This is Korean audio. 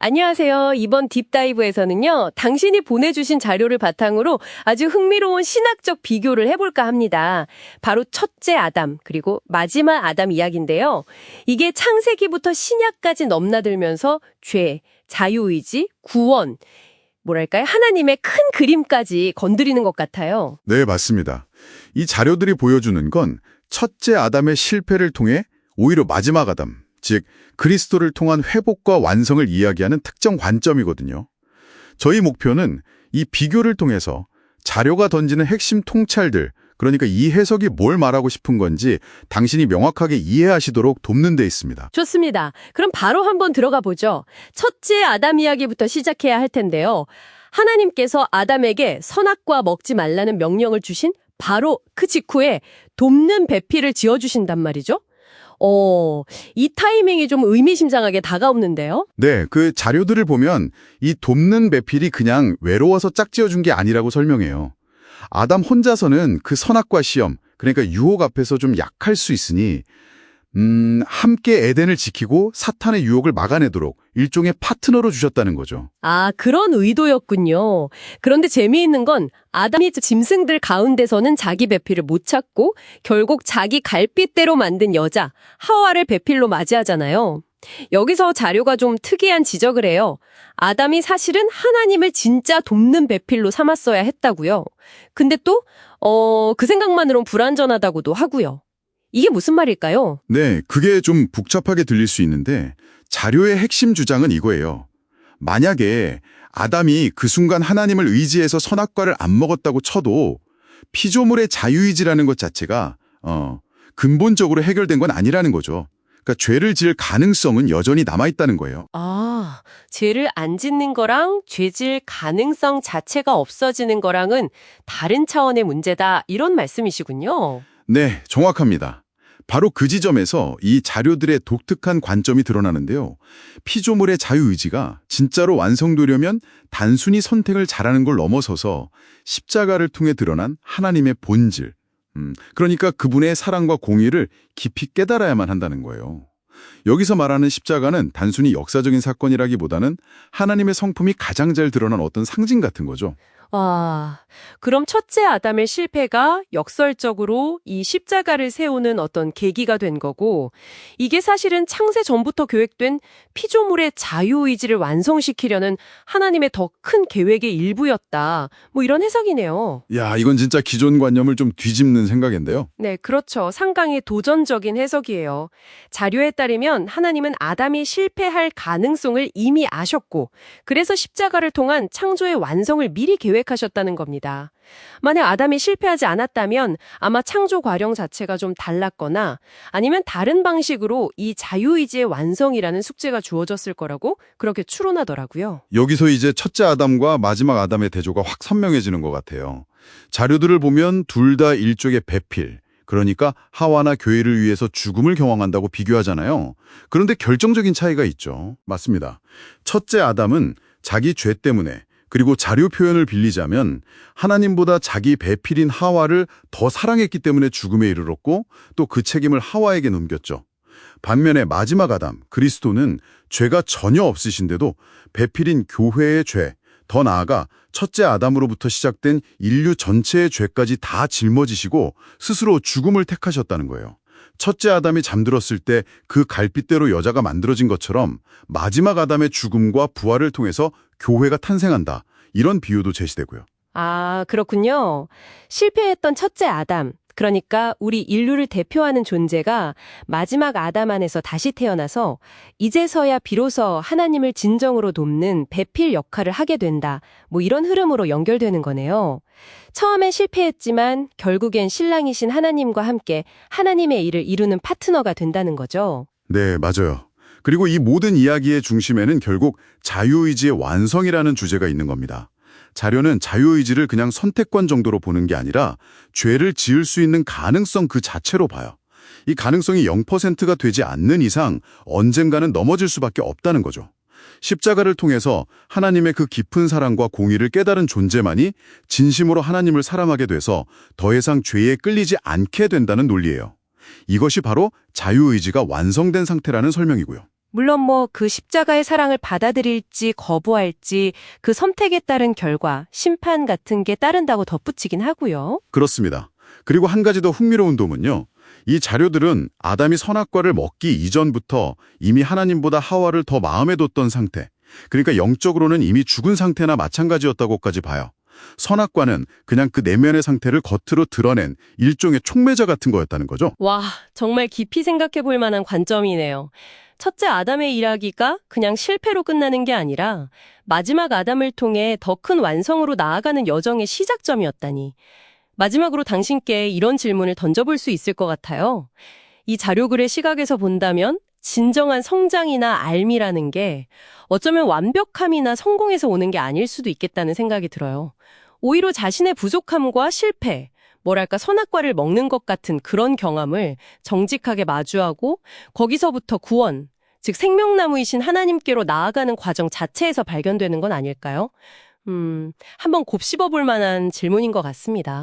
안녕하세요. 이번 딥다이브에서는요, 당신이 보내주신 자료를 바탕으로 아주 흥미로운 신학적 비교를 해볼까 합니다. 바로 첫째 아담, 그리고 마지막 아담 이야기인데요. 이게 창세기부터 신약까지 넘나들면서 죄, 자유의지, 구원, 뭐랄까요? 하나님의 큰 그림까지 건드리는 것 같아요. 네, 맞습니다. 이 자료들이 보여주는 건 첫째 아담의 실패를 통해 오히려 마지막 아담, 즉 그리스도를 통한 회복과 완성을 이야기하는 특정 관점이거든요. 저희 목표는 이 비교를 통해서 자료가 던지는 핵심 통찰들, 그러니까 이 해석이 뭘 말하고 싶은 건지 당신이 명확하게 이해하시도록 돕는 데 있습니다. 좋습니다. 그럼 바로 한번 들어가 보죠. 첫째 아담 이야기부터 시작해야 할 텐데요. 하나님께서 아담에게 선악과 먹지 말라는 명령을 주신 바로 그 직후에 돕는 배필을 지어주신단 말이죠. 이 타이밍이 좀 의미심장하게 다가오는데요. 네, 그 자료들을 보면 이 돕는 배필이 그냥 외로워서 짝지어준 게 아니라고 설명해요. 아담 혼자서는 그 선악과 시험, 그러니까 유혹 앞에서 좀 약할 수 있으니 함께 에덴을 지키고 사탄의 유혹을 막아내도록 일종의 파트너로 주셨다는 거죠. 아, 그런 의도였군요. 그런데 재미있는 건 아담이 짐승들 가운데서는 자기 배필을 못 찾고 결국 자기 갈빗대로 만든 여자 하와를 배필로 맞이하잖아요. 여기서 자료가 좀 특이한 지적을 해요. 아담이 사실은 하나님을 진짜 돕는 배필로 삼았어야 했다고요. 근데 또 그 생각만으론 불완전하다고도 하고요. 이게 무슨 말일까요? 네, 그게 좀 복잡하게 들릴 수 있는데 자료의 핵심 주장은 이거예요. 만약에 아담이 그 순간 하나님을 의지해서 선악과를 안 먹었다고 쳐도 피조물의 자유의지라는 것 자체가 근본적으로 해결된 건 아니라는 거죠. 그러니까 죄를 지을 가능성은 여전히 남아있다는 거예요. 아, 죄를 안 짓는 거랑 죄질 가능성 자체가 없어지는 거랑은 다른 차원의 문제다, 이런 말씀이시군요. 네, 정확합니다. 바로 그 지점에서 이 자료들의 독특한 관점이 드러나는데요. 피조물의 자유의지가 진짜로 완성되려면 단순히 선택을 잘하는 걸 넘어서서 십자가를 통해 드러난 하나님의 본질, 그러니까 그분의 사랑과 공의를 깊이 깨달아야만 한다는 거예요. 여기서 말하는 십자가는 단순히 역사적인 사건이라기보다는 하나님의 성품이 가장 잘 드러난 어떤 상징 같은 거죠. 와, 그럼 첫째 아담의 실패가 역설적으로 이 십자가를 세우는 어떤 계기가 된 거고, 이게 사실은 창세 전부터 계획된 피조물의 자유의지를 완성시키려는 하나님의 더 큰 계획의 일부였다. 뭐 이런 해석이네요. 야, 이건 진짜 기존 관념을 좀 뒤집는 생각인데요. 네, 그렇죠. 상당히 도전적인 해석이에요. 자료에 따르면 하나님은 아담이 실패할 가능성을 이미 아셨고, 그래서 십자가를 통한 창조의 완성을 미리 계획하셨다는 겁니다. 만약 아담이 실패하지 않았다면 아마 창조 과정 자체가 좀 달랐거나 아니면 다른 방식으로 이 자유의지의 완성이라는 숙제가 주어졌을 거라고 그렇게 추론하더라고요. 여기서 이제 첫째 아담과 마지막 아담의 대조가 확 선명해지는 것 같아요. 자료들을 보면 둘 다 일종의 배필, 그러니까 하와나 교회를 위해서 죽음을 경험한다고 비교하잖아요. 그런데 결정적인 차이가 있죠. 맞습니다. 첫째 아담은 자기 죄 때문에, 그리고 자료 표현을 빌리자면 하나님보다 자기 배필인 하와를 더 사랑했기 때문에 죽음에 이르렀고 또 그 책임을 하와에게 넘겼죠. 반면에 마지막 아담, 그리스도는 죄가 전혀 없으신데도 배필인 교회의 죄, 더 나아가 첫째 아담으로부터 시작된 인류 전체의 죄까지 다 짊어지시고 스스로 죽음을 택하셨다는 거예요. 첫째 아담이 잠들었을 때 그 갈빗대로 여자가 만들어진 것처럼 마지막 아담의 죽음과 부활을 통해서 교회가 탄생한다. 이런 비유도 제시되고요. 아, 그렇군요. 실패했던 첫째 아담, 그러니까 우리 인류를 대표하는 존재가 마지막 아담 안에서 다시 태어나서 이제서야 비로소 하나님을 진정으로 돕는 배필 역할을 하게 된다. 뭐 이런 흐름으로 연결되는 거네요. 처음엔 실패했지만 결국엔 신랑이신 하나님과 함께 하나님의 일을 이루는 파트너가 된다는 거죠. 네, 맞아요. 그리고 이 모든 이야기의 중심에는 결국 자유의지의 완성이라는 주제가 있는 겁니다. 자료는 자유의지를 그냥 선택권 정도로 보는 게 아니라 죄를 지을 수 있는 가능성 그 자체로 봐요. 이 가능성이 0%가 되지 않는 이상 언젠가는 넘어질 수밖에 없다는 거죠. 십자가를 통해서 하나님의 그 깊은 사랑과 공의를 깨달은 존재만이 진심으로 하나님을 사랑하게 돼서 더 이상 죄에 끌리지 않게 된다는 논리예요. 이것이 바로 자유의지가 완성된 상태라는 설명이고요. 물론 그 십자가의 사랑을 받아들일지 거부할지 그 선택에 따른 결과, 심판 같은 게 따른다고 덧붙이긴 하고요. 그렇습니다. 그리고 한 가지 더 흥미로운 점은요. 이 자료들은 아담이 선악과를 먹기 이전부터 이미 하나님보다 하와를 더 마음에 뒀던 상태, 그러니까 영적으로는 이미 죽은 상태나 마찬가지였다고까지 봐요. 선악과는 그냥 그 내면의 상태를 겉으로 드러낸 일종의 촉매자 같은 거였다는 거죠. 와, 정말 깊이 생각해 볼 만한 관점이네요. 첫째 아담의 이야기가 그냥 실패로 끝나는 게 아니라 마지막 아담을 통해 더 큰 완성으로 나아가는 여정의 시작점이었다니. 마지막으로 당신께 이런 질문을 던져볼 수 있을 것 같아요. 이 자료글의 시각에서 본다면 진정한 성장이나 알미라는 게 어쩌면 완벽함이나 성공에서 오는 게 아닐 수도 있겠다는 생각이 들어요. 오히려 자신의 부족함과 실패, 뭐랄까 선악과를 먹는 것 같은 그런 경험을 정직하게 마주하고 거기서부터 구원, 즉 생명나무이신 하나님께로 나아가는 과정 자체에서 발견되는 건 아닐까요? 한번 곱씹어 볼 만한 질문인 것 같습니다.